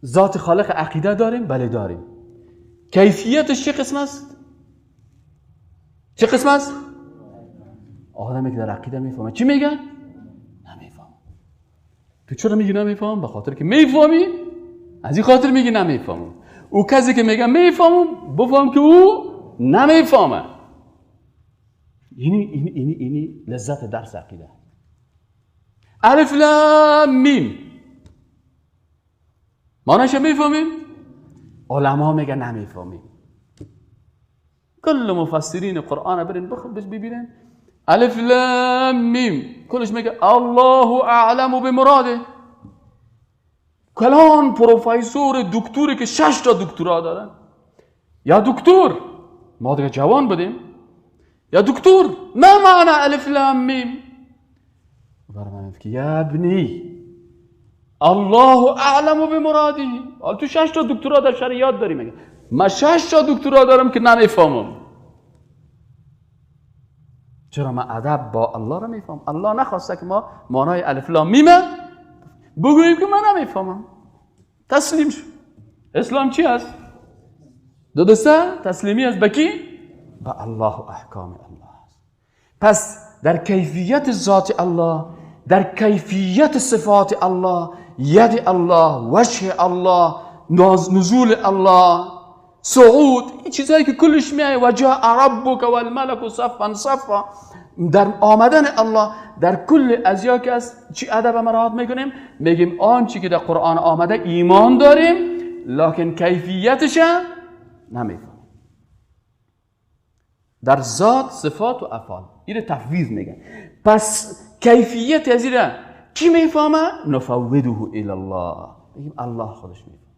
ذات خالق عقیده داریم؟ بله داریم. کیفیتش چه قسم است؟ چه قسم است؟ آدمی که در عقیده میفهمه چی میگن؟ نمیفهم. تو چرا میگی نمیفهم؟ به خاطر که میفهمی، از این خاطر میگی نمیفهمم. او کسی که میگه میفهمم بفهم که او نمیفهمه. اینی لذت درس عقیده. الف لام میم معنیش میفهمیم؟ علما میگه نمیفهمیم. کل مفسرین قرآن برین ببینن الف لام میم کلش میگه الله اعلم بمراده. کلان پروفیسور دکتری که 6 تا دکترا دارن، یا دکتر ما دیگه جوان بودیم، یا دکتر ما معنی الف لام میم؟ برام میگه یا ابنی الله اعلم بمراده. حالا تو 6 تا دکترا در شریعت داری. میگه من 6 تا دکترا دارم که نمیفهمم. چرا؟ من ادب با الله رو میفهم. الله نخواسته که ما معنای الف لام میم بگوییم که من نمیفهمم. تسلیم شو. اسلام چی است؟ دو دسته تسلیمی است. به کی؟ به الله و احکام الله است. پس در کیفیت ذات الله، در کیفیت صفات الله، ید الله، وجه الله، نزول الله، صعود، این چیزایی که کلش میای و جاء ربک والملک صفا صفا، در آمدن الله در کل اشیا که است چی ادب مراعات میکنیم؟ میگیم آنچه که در قرآن آمده ایمان داریم، لکن کیفیتش نمیفهمیم. در ذات، صفات و افعال این تفویض میگن. پس کیفیت از این کی میفهمه؟ نفوضه الی الله، میگیم الله خودش میفهمه.